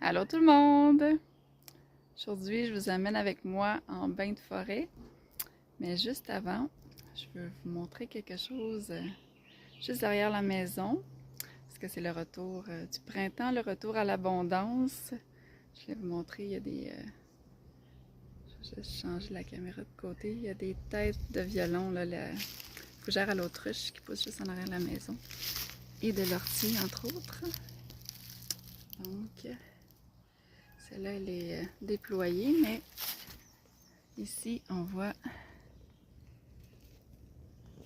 Allô tout le monde! Aujourd'hui, je vous amène avec moi en bain de forêt. Mais juste avant, je veux vous montrer quelque chose juste derrière la maison. Parce que c'est le retour du printemps, le retour à l'abondance. Je vais vous montrer, il y a des... je vais juste changer la caméra de côté. Il y a des têtes de violon, là, la fougère à l'autruche qui pousse juste en arrière de la maison. Et de l'ortie, entre autres. Donc... celle-là, elle est déployée, mais ici, on voit.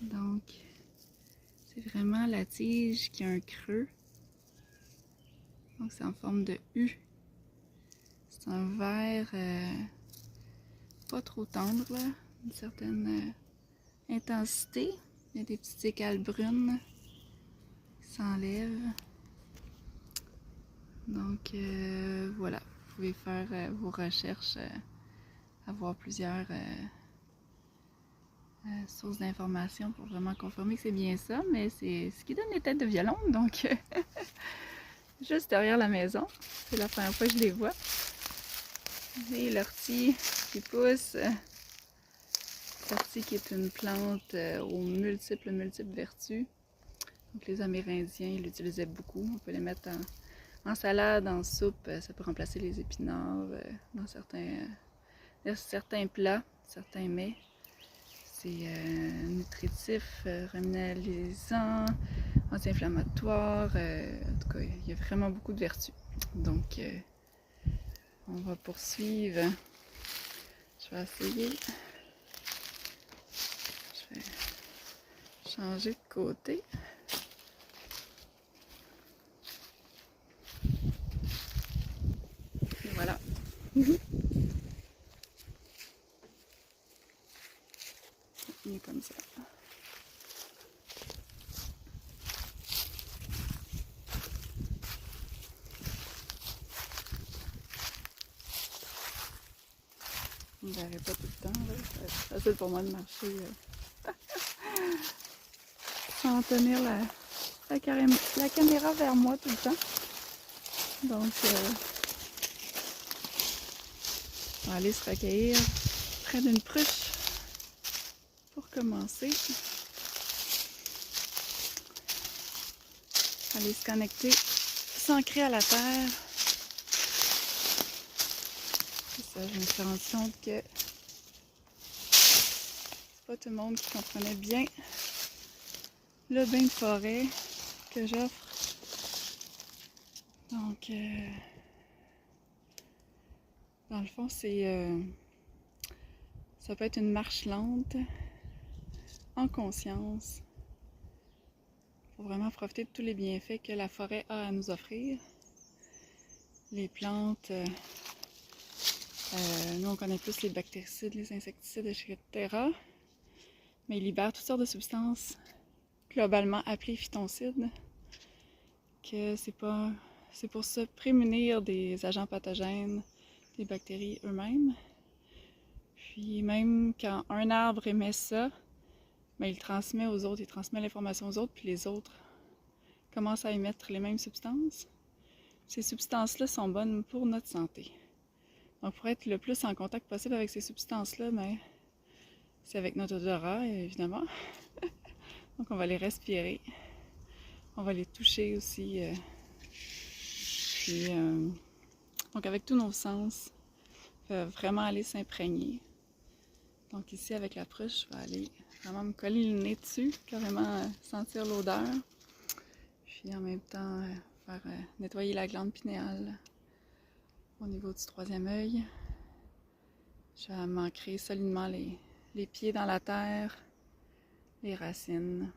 Donc, c'est vraiment la tige qui a un creux. Donc, c'est en forme de U. C'est un vert pas trop tendre, là. Une certaine intensité. Il y a des petites écales brunes qui s'enlèvent. Donc, voilà. Vous pouvez faire vos recherches, avoir plusieurs sources d'informations pour vraiment confirmer que c'est bien ça, mais c'est ce qui donne les têtes de violon, donc juste derrière la maison. C'est la première fois que je les vois. Et l'ortie qui pousse. L'ortie qui est une plante aux multiples vertus. Donc les Amérindiens l'utilisaient beaucoup. On peut les mettre en salade, en soupe. Ça peut remplacer les épinards dans certains plats, certains mets. C'est nutritif, reminalisant, anti-inflammatoire. En tout cas, il y a vraiment beaucoup de vertus. Donc, on va poursuivre. Je vais essayer. Je vais changer de côté. Et voilà. Il est comme ça. On ne verrait pas tout le temps. C'est facile pour moi de marcher sans tenir la caméra vers moi tout le temps. Donc, on va aller se recueillir près d'une pruche pour commencer. Aller se connecter, s'ancrer à la terre. C'est ça, je me suis rendu compte que c'est pas tout le monde qui comprenait bien le bain de forêt que j'offre. Donc, dans le fond, ça peut être une marche lente, en conscience, pour vraiment profiter de tous les bienfaits que la forêt a à nous offrir. Les plantes, nous on connaît plus les bactéricides, les insecticides, etc. Mais ils libèrent toutes sortes de substances globalement appelées phytoncides, que c'est pour se prémunir des agents pathogènes, des bactéries eux-mêmes. Puis même quand un arbre émet ça, ben, il transmet aux autres, il transmet l'information aux autres, puis les autres commencent à émettre les mêmes substances. Ces substances-là sont bonnes pour notre santé. Donc pour être le plus en contact possible avec ces substances-là, ben, c'est avec notre odorat, évidemment. Donc on va les respirer. On va les toucher aussi. Puis, donc avec tous nos sens, on va vraiment aller s'imprégner. Donc ici avec la pruche, je vais aller vraiment me coller le nez dessus, carrément sentir l'odeur. Puis en même temps, faire nettoyer la glande pinéale au niveau du troisième œil. Je vais m'ancrer solidement les pieds dans la terre, les racines.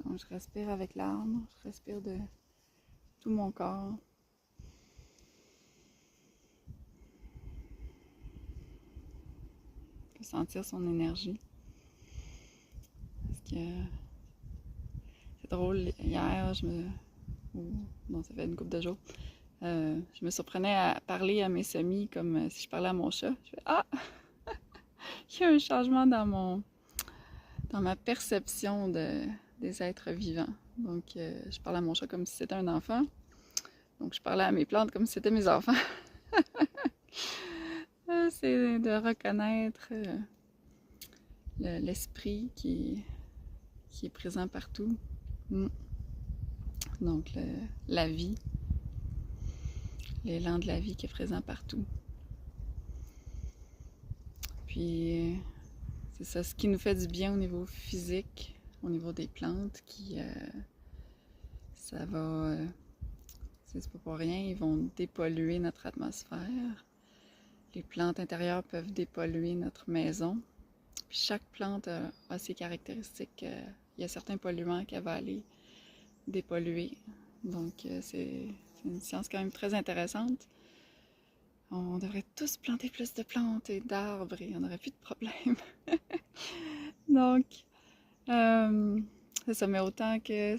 Donc je respire avec l'arbre, je respire de tout mon corps. Je peux sentir son énergie. Parce que c'est drôle, hier, non, ça fait une couple de jours, je me surprenais à parler à mes semis comme si je parlais à mon chat. Je fais ah! Il y a un changement dans ma perception des êtres vivants. Donc, je parlais à mon chat comme si c'était un enfant. Donc, je parlais à mes plantes comme si c'était mes enfants. C'est de reconnaître l'esprit qui est présent partout. Donc, la vie, l'élan de la vie qui est présent partout. Puis, c'est ça, ce qui nous fait du bien au niveau physique, au niveau des plantes, ça va, c'est pas pour rien, ils vont dépolluer notre atmosphère. Les plantes intérieures peuvent dépolluer notre maison. Puis chaque plante a ses caractéristiques. Il y a certains polluants qu'elle va aller dépolluer. Donc, c'est une science quand même très intéressante. On devrait tous planter plus de plantes et d'arbres et on n'aurait plus de problème. Donc, c'est ça, mais autant que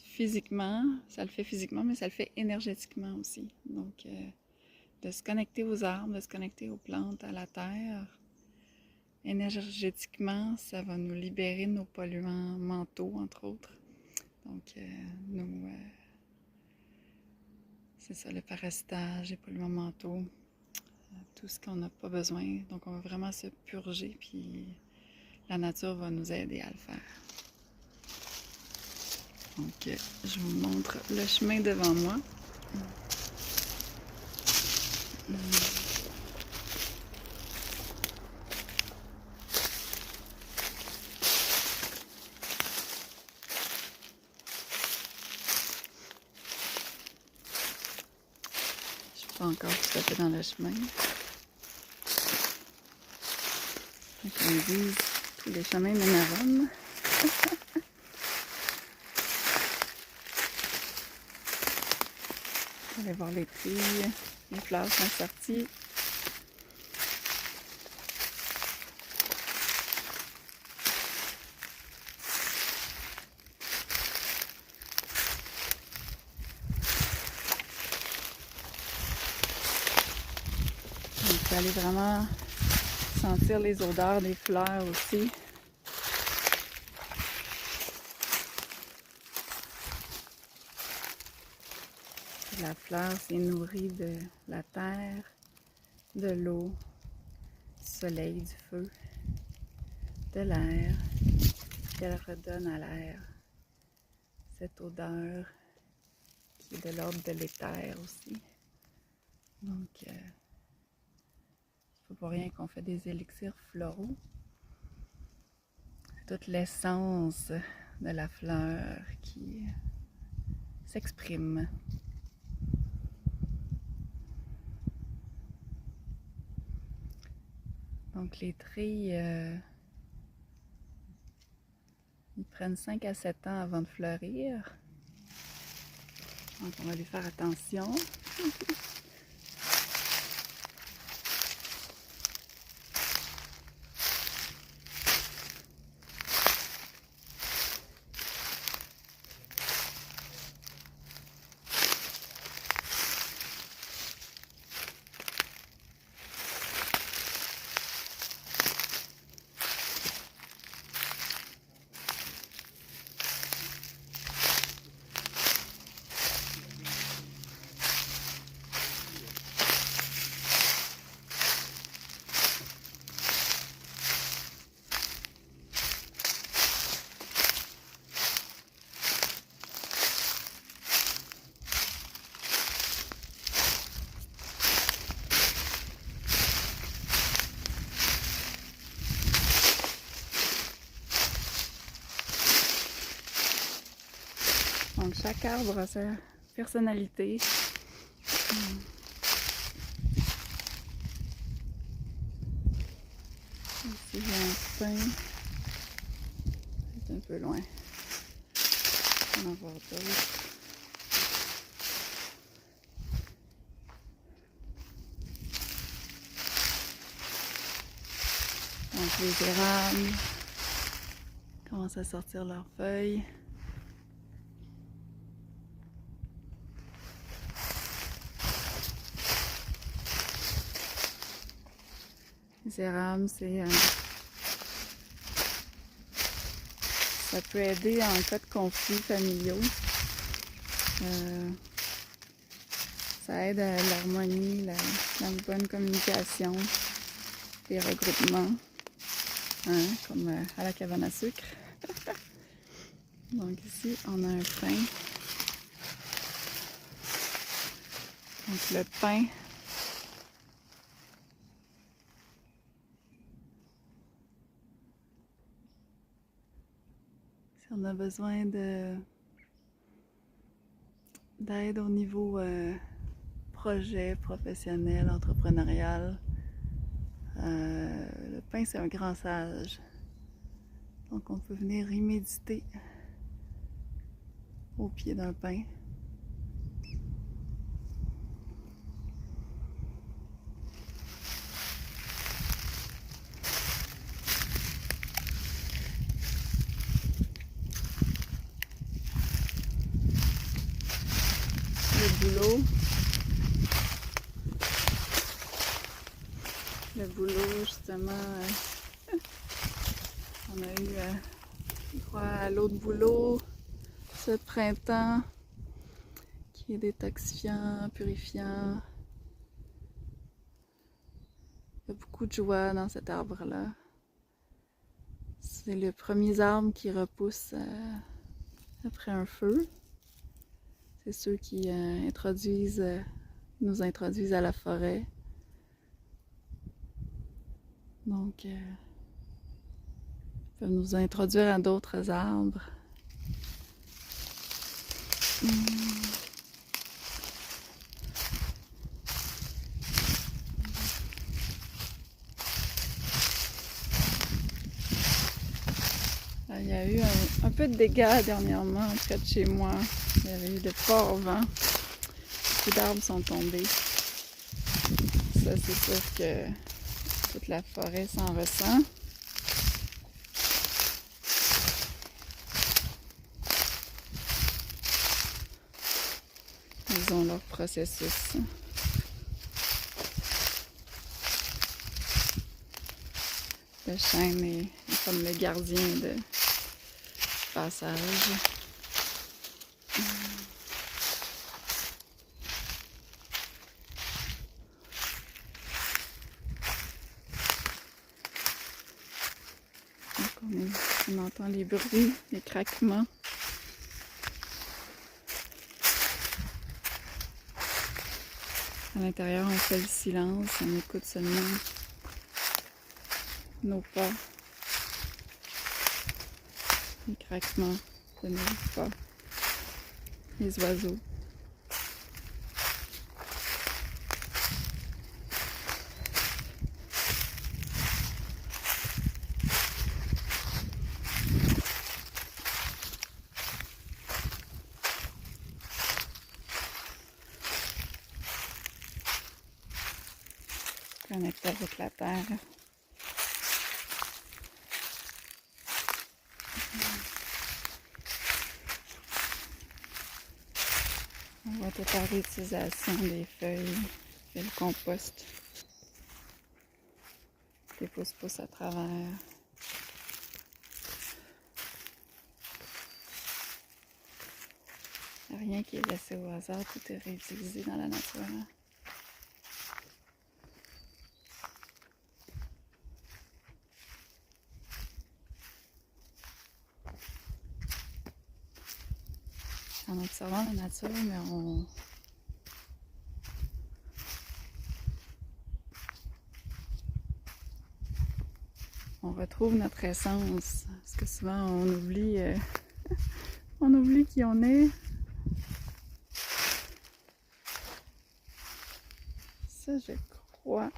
physiquement, ça le fait physiquement, mais ça le fait énergétiquement aussi. Donc, de se connecter aux arbres, de se connecter aux plantes, à la terre, énergétiquement, ça va nous libérer de nos polluants mentaux, entre autres. Donc, c'est ça, le parasitage, les polluants mentaux, tout ce qu'on n'a pas besoin. Donc, on va vraiment se purger, puis la nature va nous aider à le faire. Donc, je vous montre le chemin devant moi. Je suis pas encore tout à fait dans le chemin. Comme ils disent, tous les chemins mènent à Rome. Allez voir les trilles, les fleurs sont sorties. On peut aller vraiment sentir les odeurs des fleurs aussi. La fleur s'est nourrie de la terre, de l'eau, du soleil, du feu, de l'air. Elle redonne à l'air cette odeur qui est de l'ordre de l'éther aussi. Donc, c'est pas pour rien qu'on fait des élixirs floraux. C'est toute l'essence de la fleur qui s'exprime. Donc les trilles, ils prennent 5 à 7 ans avant de fleurir. Donc on va lui faire attention. Donc chaque arbre a sa personnalité. Ici j'ai un pin. C'est un peu loin. On va en voir d'autres. Les érables commencent à sortir leurs feuilles. Les érables, ça peut aider en cas de conflits familiaux. Ça aide à l'harmonie, la bonne communication, les regroupements, hein, comme à la cabane à sucre. Donc ici, on a un pin. Donc le pin, si on a besoin d'aide au niveau projet professionnel, entrepreneurial, le pin c'est un grand sage. Donc on peut venir y méditer au pied d'un pin. Le boulot justement, on a eu, je crois, à l'autre boulot ce printemps qui est détoxifiant, purifiant. Il y a beaucoup de joie dans cet arbre-là. C'est le premier arbre qui repousse après un feu. C'est ceux qui nous introduisent à la forêt. Donc, ils peuvent nous introduire à d'autres arbres. Il y a eu un peu de dégâts dernièrement près de chez moi. Il y avait eu de forts vents. Beaucoup d'arbres sont tombés. Ça, c'est sûr que toute la forêt s'en ressent. Ils ont leur processus. Le chêne est comme le gardien de passage. Donc on entend les bruits, les craquements. À l'intérieur, on fait le silence, on écoute seulement nos pas, les craquements de nos pas, les oiseaux. Connecté avec la terre. On va te parler d'utilisation des feuilles et le compost. Des pousse-pousse à travers. Il n'y a rien qui est laissé au hasard, tout est réutilisé dans la nature. En observant la nature, mais on retrouve notre essence. Parce que souvent on oublie, on oublie qui on est. Ça, je crois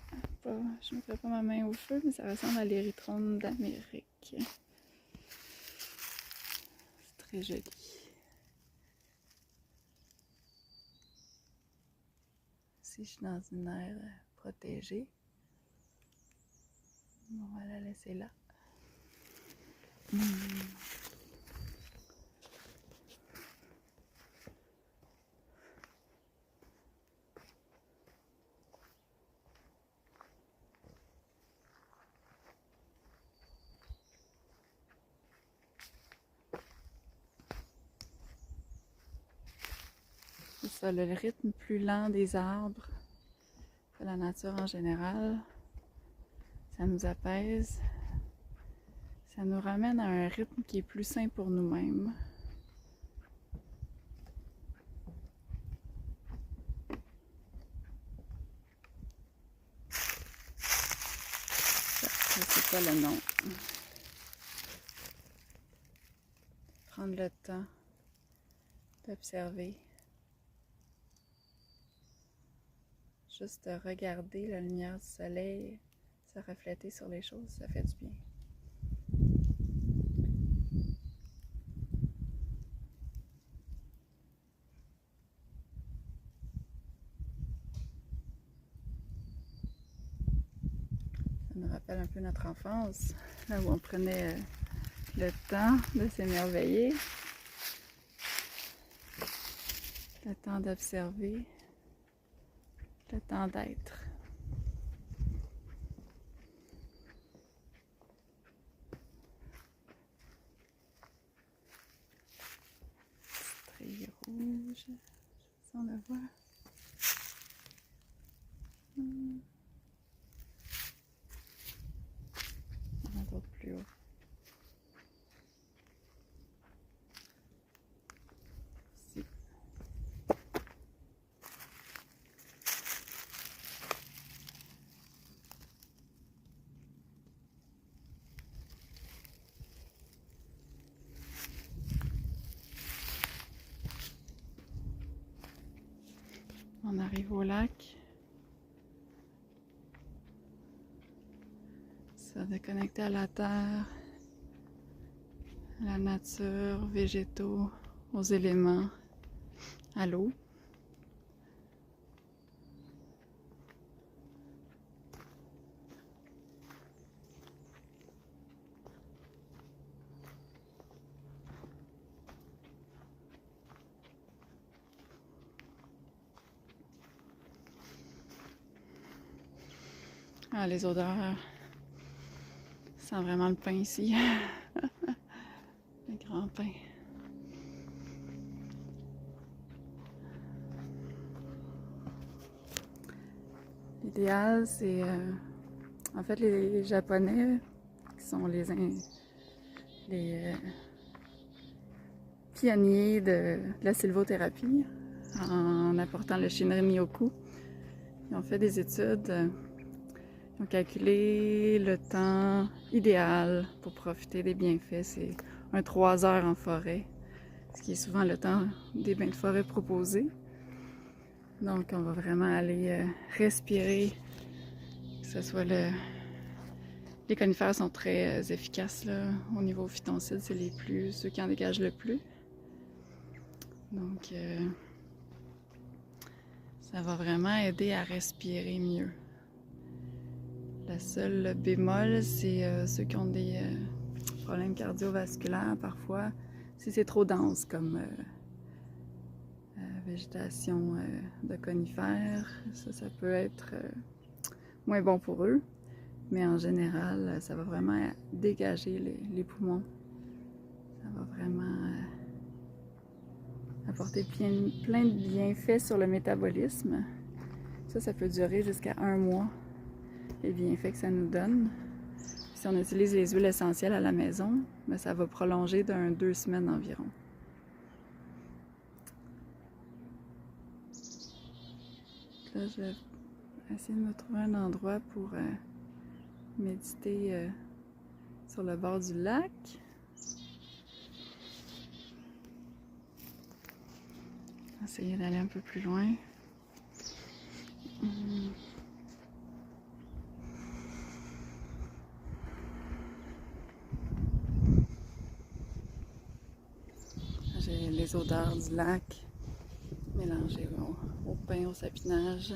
pas. Je ne mettrai pas ma main au feu, mais ça ressemble à l'érythrone d'Amérique. C'est très joli. Ici, je suis dans une aire protégée. On va la laisser là. C'est ça, le rythme plus lent des arbres, de la nature en général, ça nous apaise, ça nous ramène à un rythme qui est plus sain pour nous-mêmes. Ça, c'est pas le nom. Prendre le temps d'observer. Juste de regarder la lumière du soleil se refléter sur les choses, ça fait du bien. Ça nous rappelle un peu notre enfance, là où on prenait le temps de s'émerveiller, le temps d'observer, le temps d'être. Treillis rouge, si on le voit. On en a d'autres plus haut. Ici. On arrive au lac. Ça, de connecter à la terre, à la nature, aux végétaux, aux éléments, à l'eau. Ah, les odeurs. Ça sent vraiment le pain ici. Le grand pain. L'idéal, c'est en fait les Japonais qui sont les pionniers de la sylvothérapie en apportant le Shinrin-yoku. Ils ont fait des études. Ils ont calculé le temps idéal pour profiter des bienfaits. C'est 3 heures en forêt, ce qui est souvent le temps des bains de forêt proposés. Donc, on va vraiment aller respirer, que ce soit Les conifères sont très efficaces là. Au niveau phytoncide, c'est ceux qui en dégagent le plus. Donc, ça va vraiment aider à respirer mieux. Le seul bémol, c'est ceux qui ont des problèmes cardiovasculaires parfois, si c'est trop dense comme végétation de conifères, ça peut être moins bon pour eux. Mais en général, ça va vraiment dégager les poumons. Ça va vraiment apporter plein de bienfaits sur le métabolisme. Ça peut durer jusqu'à 1 mois, les bienfaits que ça nous donne. Si on utilise les huiles essentielles à la maison, ben ça va prolonger d'2 semaines environ. Là, je vais essayer de me trouver un endroit pour méditer sur le bord du lac. Essayer d'aller un peu plus loin. J'ai les odeurs du lac mélangées au pain, au sapinage.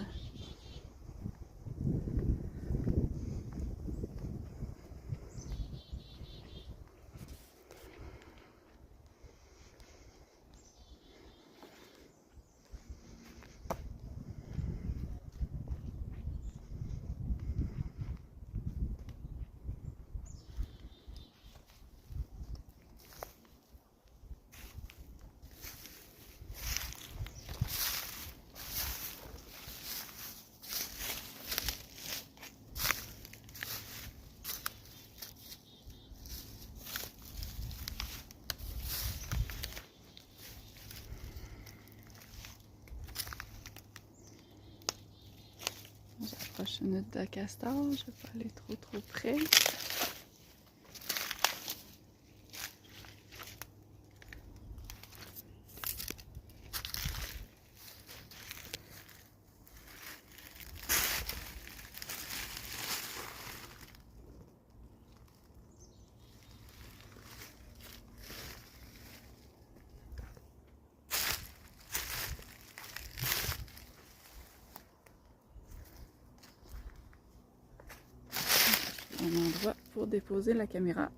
prochaine hutte de castor. Je vais pas aller trop près. Un endroit pour déposer la caméra.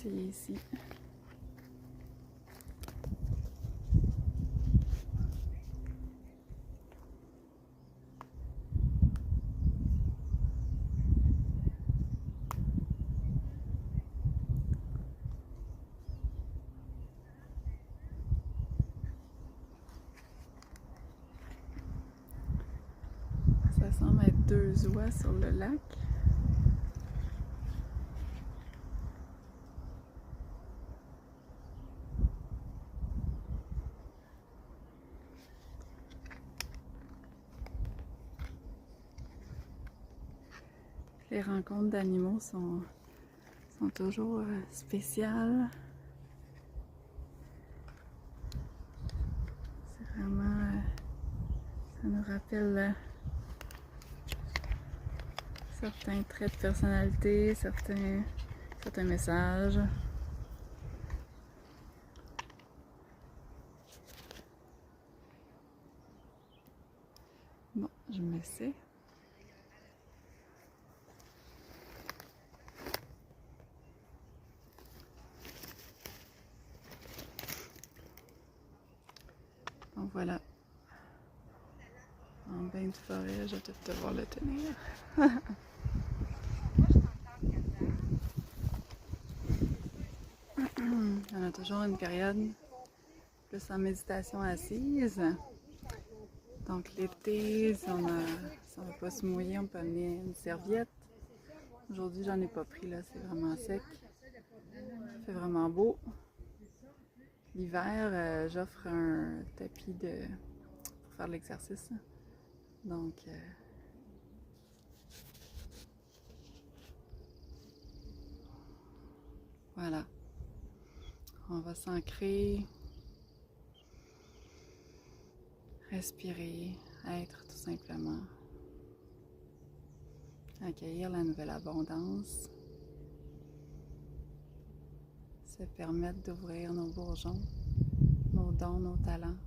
C'est ici. Ça semble être 2 oies sur le lac. Les rencontres d'animaux sont toujours spéciales. C'est vraiment... ça nous rappelle certains traits de personnalité, certains messages. Bon, je me laisse. Donc voilà. En bain de forêt, je vais peut-être devoir le tenir. On a toujours une période plus en méditation assise. Donc l'été, si on ne veut pas se mouiller, on peut amener une serviette. Aujourd'hui, j'en ai pas pris, là, c'est vraiment sec. Il fait vraiment beau. L'hiver, j'offre un tapis pour faire de l'exercice. Donc, voilà. On va s'ancrer, respirer, être tout simplement. Accueillir la nouvelle abondance. Se permettre d'ouvrir nos bourgeons, nos dons, nos talents.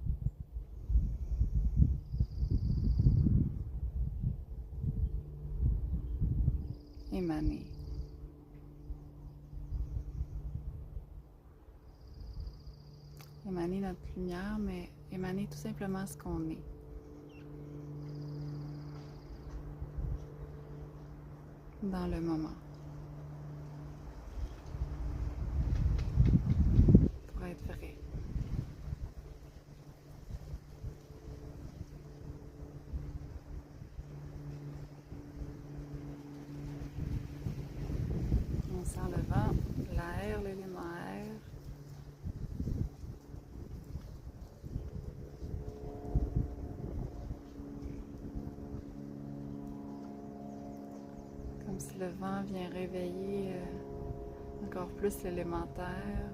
Émaner. Émaner notre lumière, mais émaner tout simplement ce qu'on est. Dans le moment. Pour être vrai. On sent le vent, l'air, l'élément air. Comme si le vent vient réveiller encore plus l'élémentaire.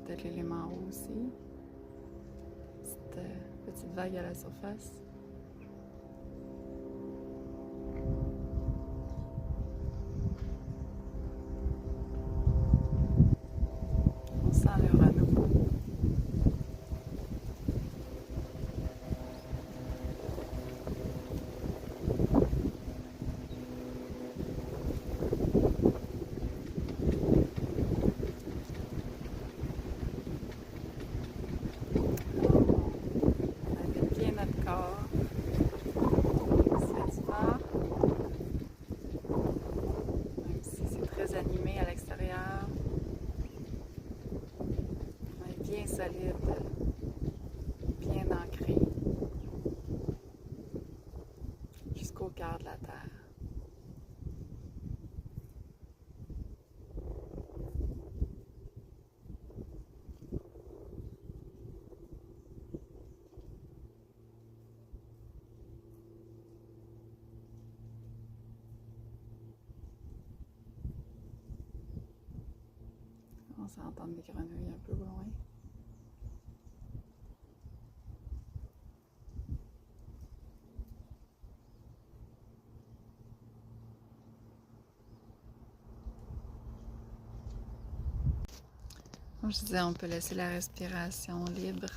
Peut-être l'élément eau aussi. Petite vague à la surface. On sent le renouveau. Animé à l'extérieur, on est bien solide, bien ancré jusqu'au cœur de la terre. à entendre des grenouilles un peu au loin. Comme je disais, on peut laisser la respiration libre.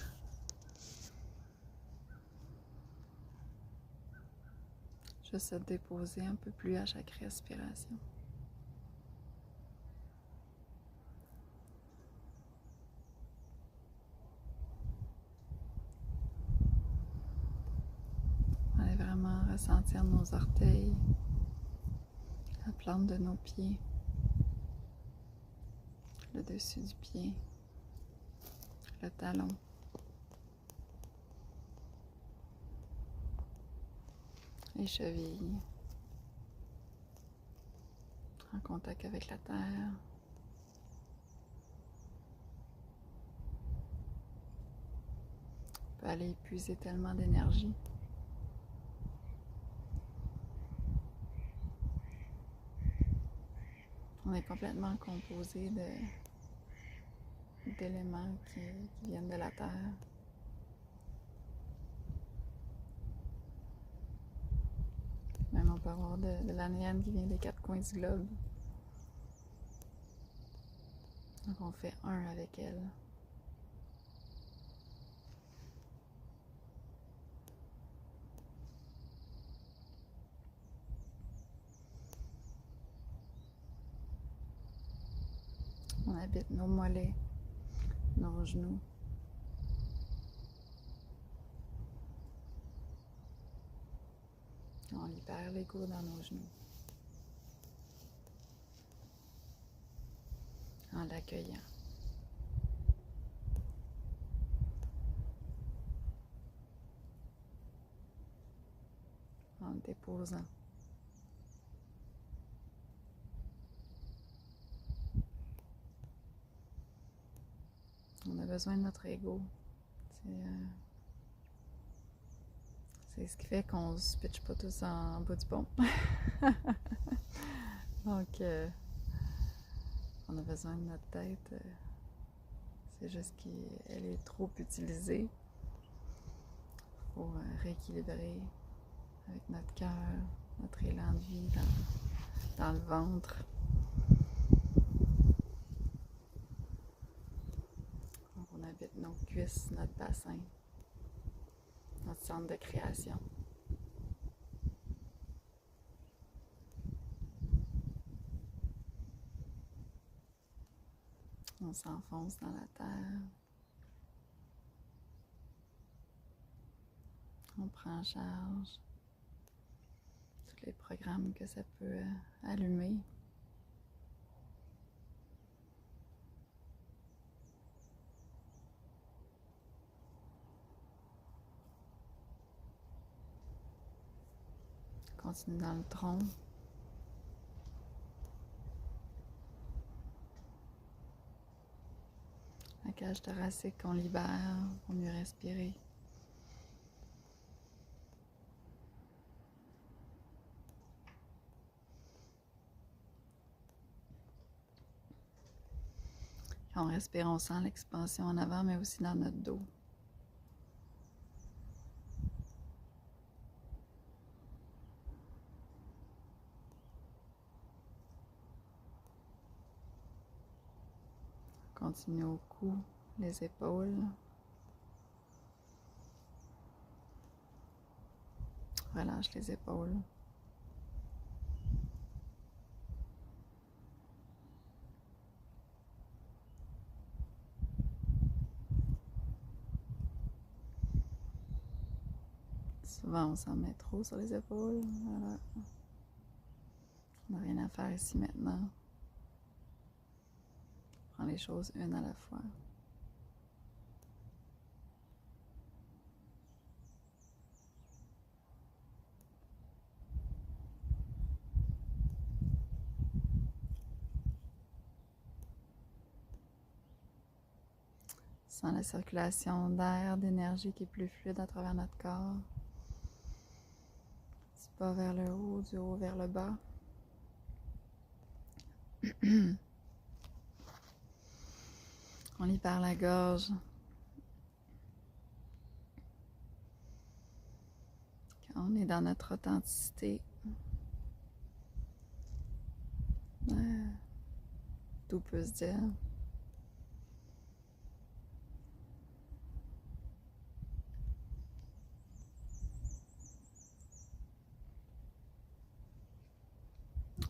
Juste se déposer un peu plus à chaque respiration. Allez vraiment ressentir nos orteils, la plante de nos pieds, le dessus du pied, le talon. Les chevilles, en contact avec la terre. On peut aller épuiser tellement d'énergie. On est complètement composé d'éléments qui viennent de la terre. Même on peut avoir de l'ADN qui vient des quatre coins du globe. Donc on fait un avec elle. On habite nos mollets, nos genoux. On libère l'ego dans nos genoux. En l'accueillant. En le déposant. On a besoin de notre ego. C'est ce qui fait qu'on se pitche pas tous en bas du pont. Donc, on a besoin de notre tête. C'est juste qu'elle est trop utilisée. Il faut rééquilibrer avec notre cœur, notre élan de vie dans le ventre. Donc, on habite nos cuisses, notre bassin, notre centre de création. On s'enfonce dans la terre. On prend en charge tous les programmes que ça peut allumer. Continue dans le tronc. La cage thoracique qu'on libère pour mieux respirer. Quand on respire, on sent l'expansion en avant, mais aussi dans notre dos. Continue au cou, les épaules. Relâche les épaules. Souvent, on s'en met trop sur les épaules. Voilà. On n'a rien à faire ici maintenant. On prend les choses une à la fois. Sens la circulation d'air, d'énergie qui est plus fluide à travers notre corps. Du bas vers le haut, du haut vers le bas. On libère la gorge. Quand on est dans notre authenticité. Tout peut se dire.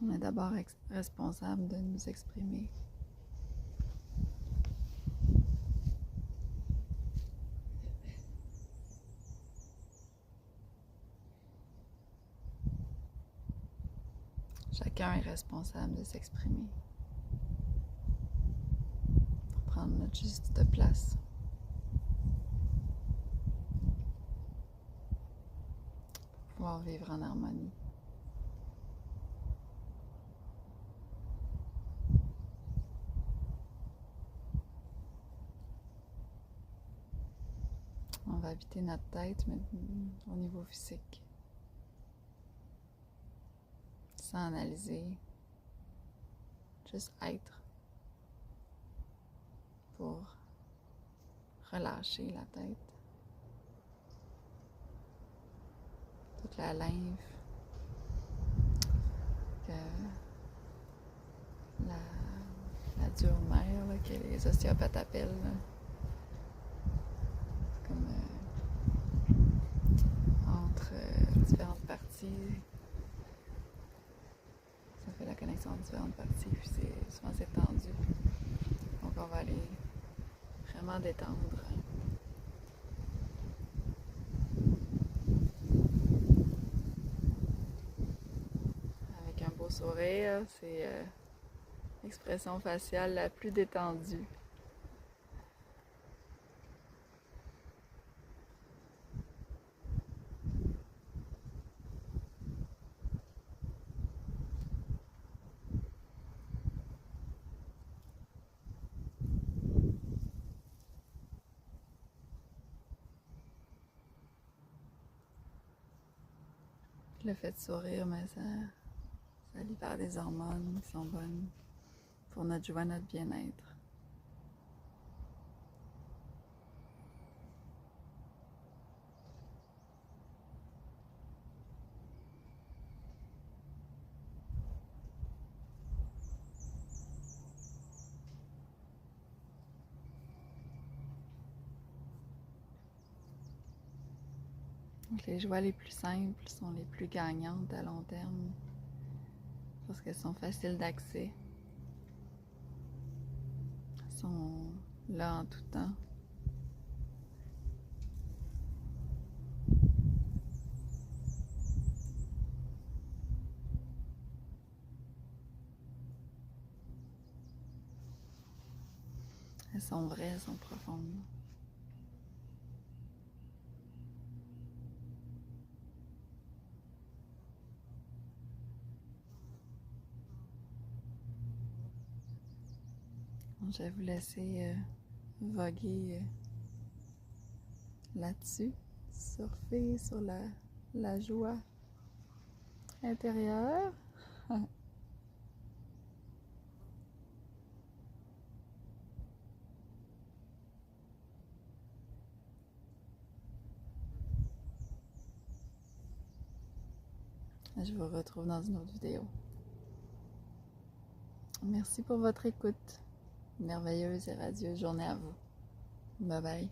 On est d'abord responsable de nous exprimer. Chacun est responsable de s'exprimer. Pour prendre notre juste place. Pour pouvoir vivre en harmonie. On va habiter notre tête, mais au niveau physique. Sans analyser. Juste être. Pour relâcher la tête. Toute la lymphe. La dure mère là, que les ostéopathes appellent. Là. Comme entre différentes parties. Ça fait la connexion entre différentes parties, puis souvent c'est tendu. Donc on va aller vraiment détendre. Avec un beau sourire, c'est l'expression faciale la plus détendue. Le fait de sourire, mais ça libère des hormones qui sont bonnes pour notre joie, notre bien-être. Donc les joies les plus simples sont les plus gagnantes à long terme parce qu'elles sont faciles d'accès. Elles sont là en tout temps. Elles sont vraies, elles sont profondes. Je vais vous laisser voguer là-dessus, surfer sur la joie intérieure. Je vous retrouve dans une autre vidéo. Merci pour votre écoute. Merveilleuse et radieuse journée à vous. Bye bye.